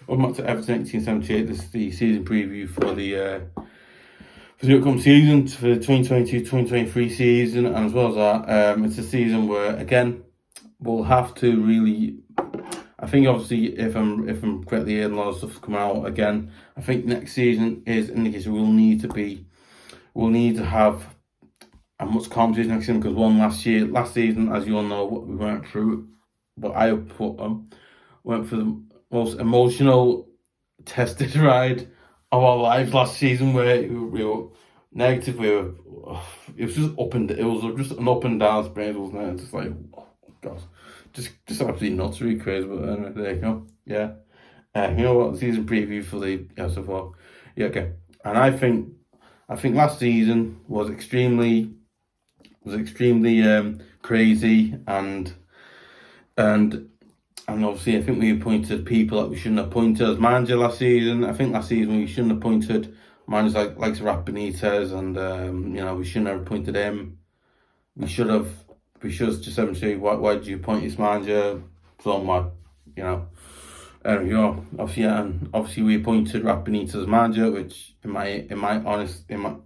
Welcome back to Everton 1878. This is the season preview for the upcoming season, for the 2022-2023 season, and as well as that, it's a season where, again, we'll have to really, I think obviously if I'm correctly hearing a lot of stuff coming out again, I think next season is in the case we'll need to have a much calmer season next season, because last season, as you all know, what we went through, what I put went for the most emotional tested ride of our lives last season, where we were negative, it was just an up and down sprint, wasn't it? Just like, oh god, just absolutely nuts, really crazy. But anyway, there you go. Yeah, you know what? Season preview for the so far. Yeah, okay. And I think last season was extremely crazy, and obviously I think we appointed people that we shouldn't have appointed as manager last season. I think last season we shouldn't have appointed managers like Rafa Benitez, and we shouldn't have appointed him. We should have just said, why did you appoint this manager? So much, obviously we appointed Rafa Benitez as manager, which in my honest opinion,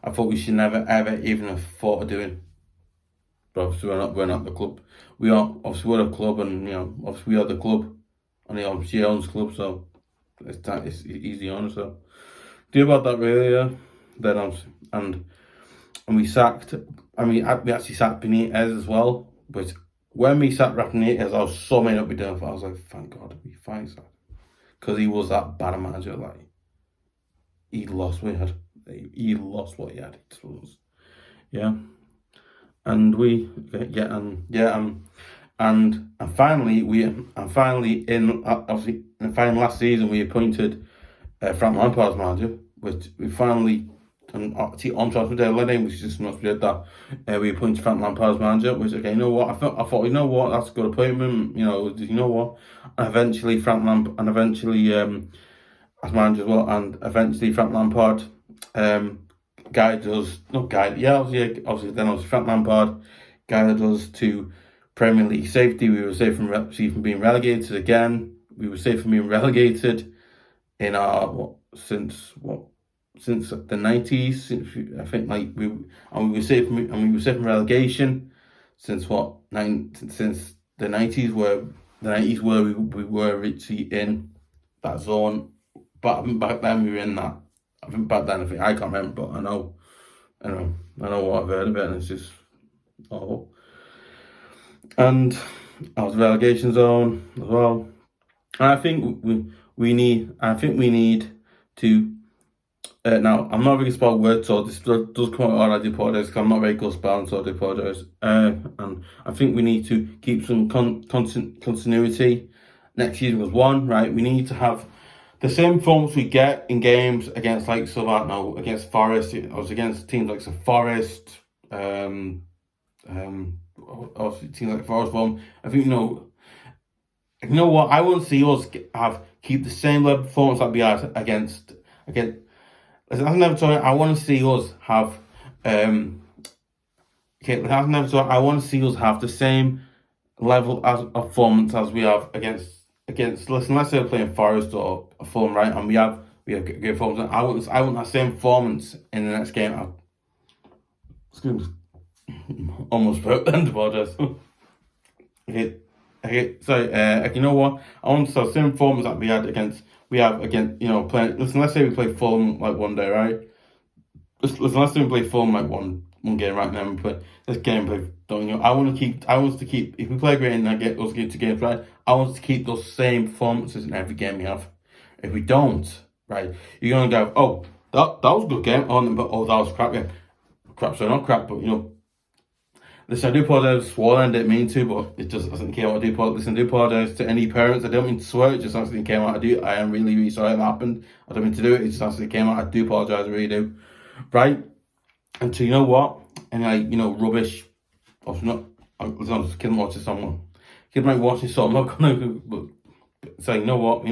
I thought we should never ever even have thought of doing. But obviously we're not the club. We're a club, and obviously we are the club, and he obviously owns the club, so it's easy on. So do about that really, yeah. Then and we sacked. We actually sacked Benitez as well. But when we sacked Benitez, I was so made up with him. I was like, thank God we finally sacked, because he was that bad a manager. Like, he lost what he had. He lost what he had. Yeah. And finally last season we appointed Frank Lampard as manager, which we finally, and on transfer day letting, which is just not did that. We appointed Frank Lampard as manager, which, okay, you know what? I thought that's a good appointment. And eventually as manager as well, and eventually Frank Lampard guided us. Obviously Frank Lampard guided us to Premier League safety. We were safe from being relegated again. We were safe from being relegated in since the 90s. We were safe from relegation since the 90s, where we were actually in that zone. But back then we were in that. I think back then, I can't remember, but I know what I've heard of it, and it's just awful. And I was relegation zone as well. And I think we need to. Now, I'm not very good about words, so this does come out. I do apologize, because I'm not very good spelling, so I do apologize. And I think we need to keep some continuity. Next season was one, right? We need to have the same performance we get in games against against Forest. I was against teams like Forest, obviously teams like Forest. I think what I want to see us keep the same level of performance that we had against. I want to see us have I want to see us have the same level of performance as we have against. Listen, let's say we're playing Forest or a Fulham, right? And we have good performance. I want that same performance in the next game. Excuse me, almost broke the apologize. Okay. Sorry. You know what? I want the same performance that we have against. Playing. Listen, let's say we play Fulham like one day, right? Listen, let's say we play Fulham like one game right now. We play this game. I want us to keep. If we play great and I get those two games right, I want us to keep those same performances in every game we have. If we don't, right, you're gonna go, oh, that was a good game. Oh, that was a crap game. Crap, so not crap, but listen, I do apologize. Swore, I didn't mean to, but it just doesn't came out. I do apologize to any parents. I don't mean to swear. It just actually came out. I am really, really sorry that happened. I don't mean to do it. It just actually came out. I do apologize. I really do. Right, and so you know what? And rubbish. I'm just kidding. Watching someone. Kid might watch this, so I'm not gonna say, you know what,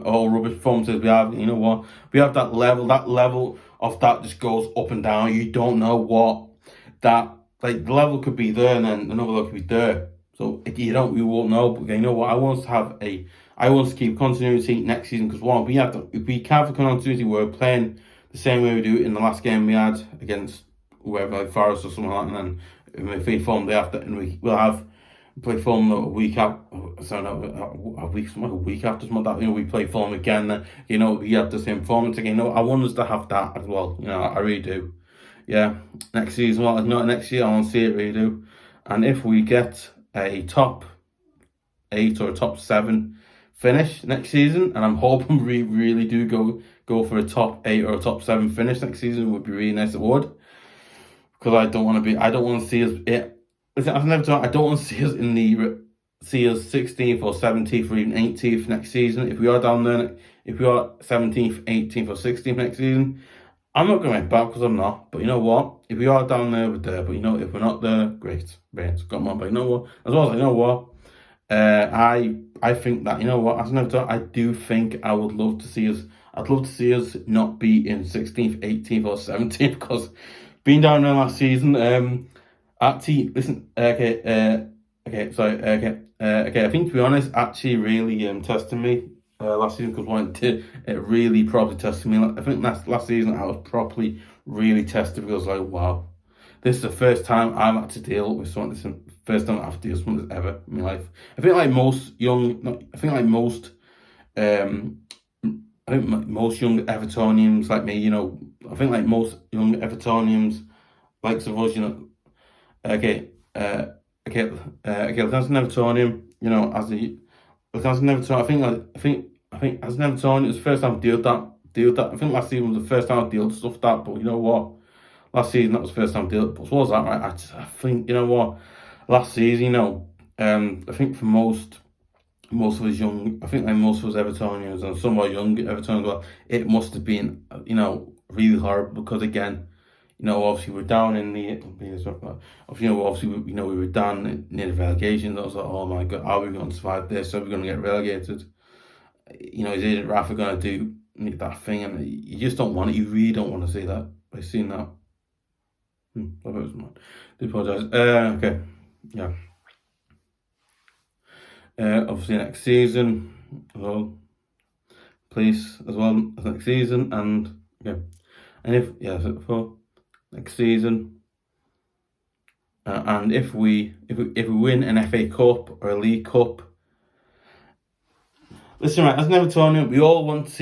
all rubbish performances we have, we have that level of that just goes up and down. You don't know what that, like, the level could be there and then another level could be there. So we won't know. But you know what? I want to keep continuity next season because if we can't have continuity, we're playing the same way we do in the last game we had against whoever, like Forest or something like that, and then if we form day after, and we'll have play Fulham a week after, a week after something like that. We play Fulham again. Then we have the same performance again. I want us to have that as well. I really do. Yeah, next season, next year I want to see it, really do. And if we get a top 8 or a top 7 finish next season, and I'm hoping we really do go for a top 8 or a top 7 finish next season, it would be really nice. It would, because I don't want to see us. I don't want to see us see us 16th or 17th or even 18th next season. If we are down there, if we are 17th, 18th or 16th next season, I'm not going to make bad because I'm not. But you know what? If we are down there, we're there. But if we're not there, great. Come on. But you know what? As well as I think that as an Everton, I do think I would love to see us. I'd love to see us not be in 16th, 18th or 17th because being down there last season, actually, listen, okay, I think to be honest, actually really tested me last season because it really probably tested me. I think last season I was properly really tested because wow, this is the first time I've had to deal with something. This is the first time I've had to deal with something ever in my life. I think most young Evertonians like me, I think like most young Evertonians, likes of us, that's an Evertonian, as an Evertonian, I think as an Evertonian, it's the first time I dealt that. I think last season was the first time I dealt stuff like that, but you know what? Last season, that was the first time I dealt. But what was that, right? I think, last season, I think for most of us young, I think like most of us Evertonians and some of our young Evertonians as well, it must have been, really horrible because again, obviously we're down in the, obviously we were down near the relegation. I was like, oh my God, how are we going to survive this? Are we going to get relegated? Is Rafa going to do that thing? And you just don't want it. You really don't want to see that. I've seen that. I do apologise. Okay, yeah. Obviously next season as well, please, as well as next season, and for next season, and if we win an FA Cup or a League Cup, listen, right, as an Evertonian, we all want to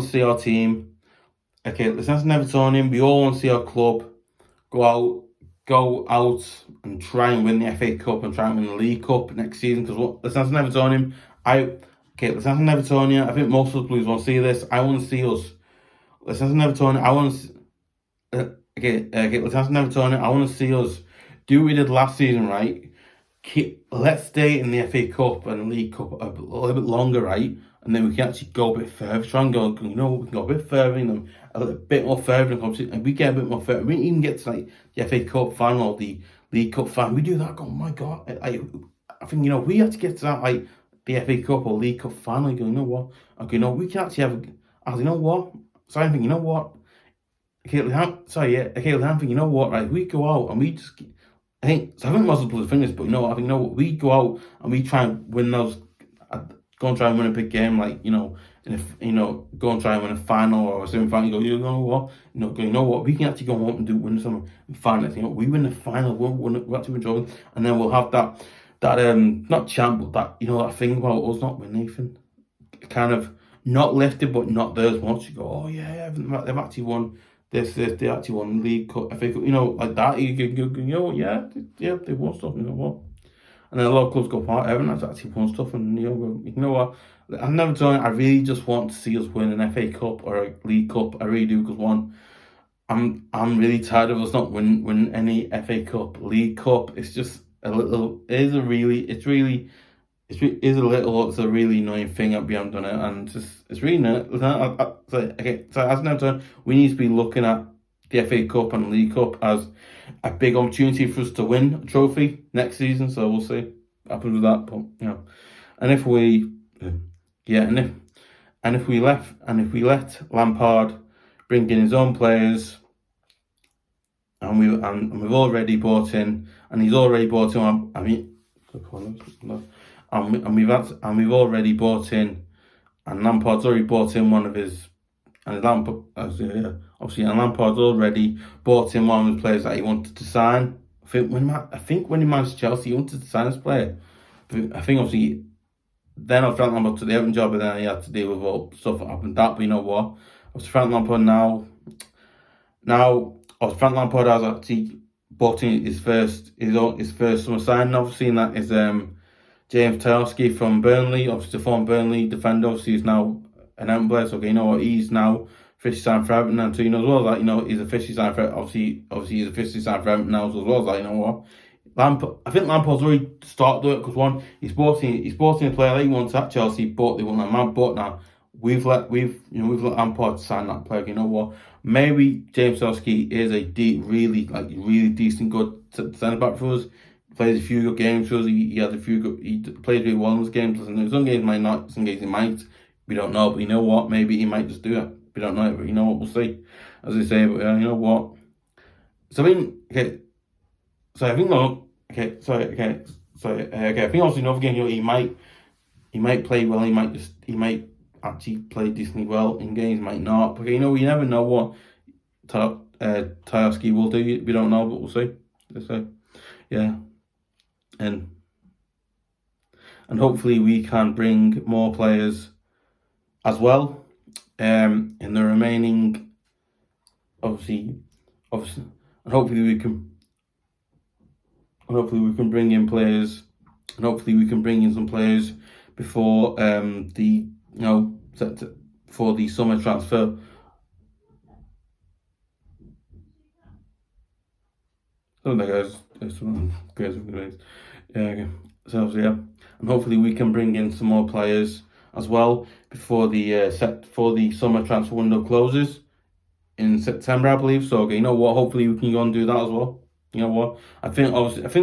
see our team. Okay, listen, as an Evertonian, we all want to see our club go out and try and win the FA Cup and try and win the League Cup next season. Because listen, as an Evertonian, I think most of the Blues want to see this. I want to see us. Listen, as an Evertonian, I want to. Listen, as an Evertonian, I want to see us do what we did last season, right? Let's stay in the FA Cup and the League Cup a little bit longer, right? And then we can actually go a bit further. Try and go, we can go a bit further in them, a little bit more further in competition, and we get a bit more further. We even get to like the FA Cup final or the League Cup final. We do that. Go, oh my God! I think we have to get to that like the FA Cup or League Cup final. You go, you know what? Okay, we can actually have. You know what? So I'm thinking, you know what? Okay, I'm thinking, you know what? Right, we go out and we just. I think most of the Blues finish, but we go out and we try and win those. Go and try and win a big game, like go and try and win a final or a semi-final. You know what? We can actually go home and win some finals. We win the final, we'll actually win, and then we'll have that not champ, but that thing about us not winning anything, kind of not lifted, but not there as much. You go, oh yeah, they've actually won. They actually won the League Cup, FA Cup, like that. Yeah, they won stuff. You know what? And then a lot of clubs go, Everton has actually won stuff, and you know what? I've never done it. I really just want to see us win an FA Cup or a League Cup. I really do, because I'm really tired of us not winning any FA Cup, League Cup. It's just a really annoying thing that we haven't done it, and it's really not. So as an Everton, we need to be looking at the FA Cup and League Cup as a big opportunity for us to win a trophy next season. So we'll see what happens with that. But and if we let Lampard bring in his own players, and we've already brought in and he's already bought in. We've already bought in, and Lampard's already bought in one of his. And obviously, and Lampard's already bought in one of the players that he wanted to sign. I think when he managed Chelsea, he wanted to sign this player. I think obviously, then Frank Lampard took the Everton job, and then he had to deal with all stuff that happened. But you know what? Obviously, Frank Lampard Frank Lampard has actually bought in his first summer signing. Obviously, and that is James Tarkowski from Burnley. Obviously, the former Burnley defender. Obviously, he's now an Everton player. So, okay, you know what? He's now officially signed for Everton, and so you know as well as that, you know, he's officially signed for obviously he's officially signed for Everton now, so as well as that, you know what? I think Lampard's already started doing it because one, he's bought in a player that he wants at Chelsea, but they won't let him. But now we've let Lampard sign that player. You know what? Maybe James Tarkowski is a really decent good centre back for us. Plays a few good games for us. He plays really well in those games. Some games might not, some games he might. We don't know, but you know what? Maybe he might just do it. We don't know, but you know what? We'll see. As I say, but you know what? So I think I think also another game, you know, he might play well. He might actually play decently well in games. Might not. But you know, you never know what Tarkowski will do. We don't know, but we'll see. So yeah, and hopefully we can bring more players as well. In the remaining, obviously, and hopefully we can bring in players, and hopefully we can bring in some players before for the summer transfer. So there guys, yeah. So yeah, and hopefully we can bring in some more players as well before the summer transfer window closes in September, I believe. So okay, you know what? Hopefully we can go and do that as well. You know what? I think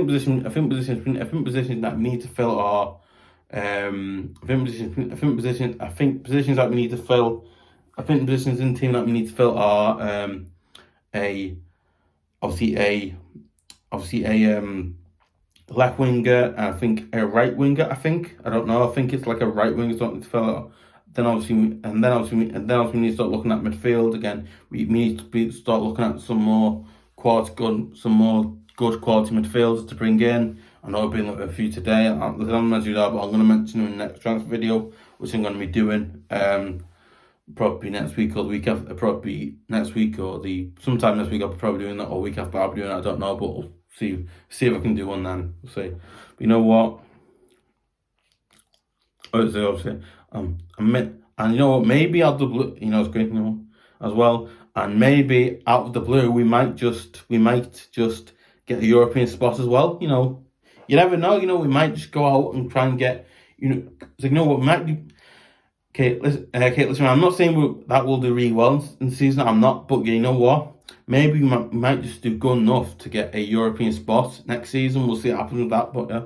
positions that we need to fill are positions that we need to fill. I think positions in the team that we need to fill are left winger, and I think a right winger. I don't know. I think it's like a right winger something to fill out. Then obviously we need to start looking at midfield again. We need to start looking at some more good quality midfielders to bring in. I know I've been looking at a few today. I'm not going to do that, but I'm going to mention them in the next transfer video, which I'm going to be doing probably next week or the week after. Probably next week or sometime next week. I'll be probably doing that, or week after I'll be doing it. I don't know, but we'll see if I can do one then. We'll see. But you know what? Obviously, and you know what? Maybe out of the blue, you know, it's great, you know, as well. And maybe out of the blue, we might just get a European spot as well. You know, you never know. You know, we might just go out and try and get, you know, so you know what we might do. Okay, listen. I'm not saying that we'll do really well in the season. I'm not, but you know what? Maybe we might just do good enough to get a European spot next season. We'll see what happens with that. But yeah,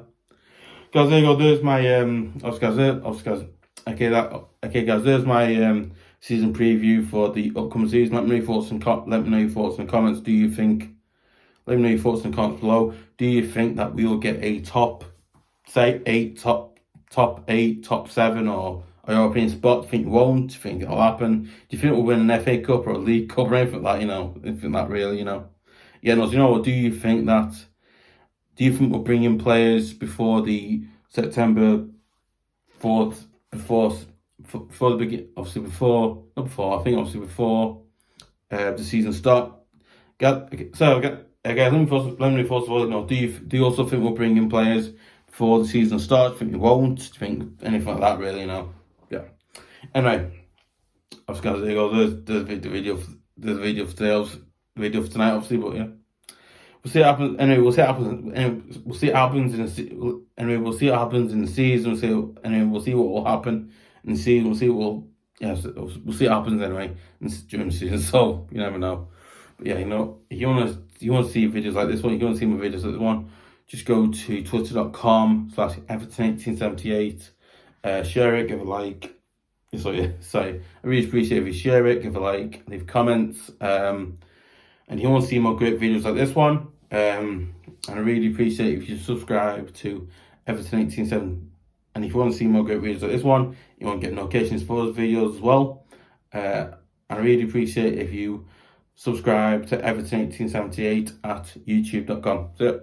guys, there you go. There's my guys. There's my season preview for the upcoming season. Let me know your thoughts and comments. Do you think? Let me know your thoughts and comments below. Do you think that we will get a top 8, top 7, or a European spot? Do you think it won't? Do you think it'll happen? Do you think we'll win an FA Cup or a League Cup or anything like that? You know, anything that really, you know. Yeah, no. So you know what? Do you think we'll bring in players before the September 4th? Before the beginning, obviously before the season start. Let me first of all, you know, do you also think we'll bring in players before the season starts? Do you think we won't? Do you think anything like that? Really, you know? Yeah. Anyway, obviously, guys, there you go. There's the video for today. The video for tonight, obviously, but yeah. We'll see what happens. Anyway, we'll see what happens in the season. We'll see what will happen in the season. We'll see what happens anyway during the season. So you never know. But yeah, you know, if you want to see videos like this one, you want to see my videos like this one, just go to twitter.com/Everton1878. Share it, give a like. So yeah, I really appreciate if you share it, give a like, leave comments. And if you want to see more great videos like this one, And I really appreciate if you subscribe to Everton 18/7. And if you want to see more great videos like this one, you want to get notifications for those videos as well. I really appreciate if you subscribe to Everton 1878 at youtube.com. So,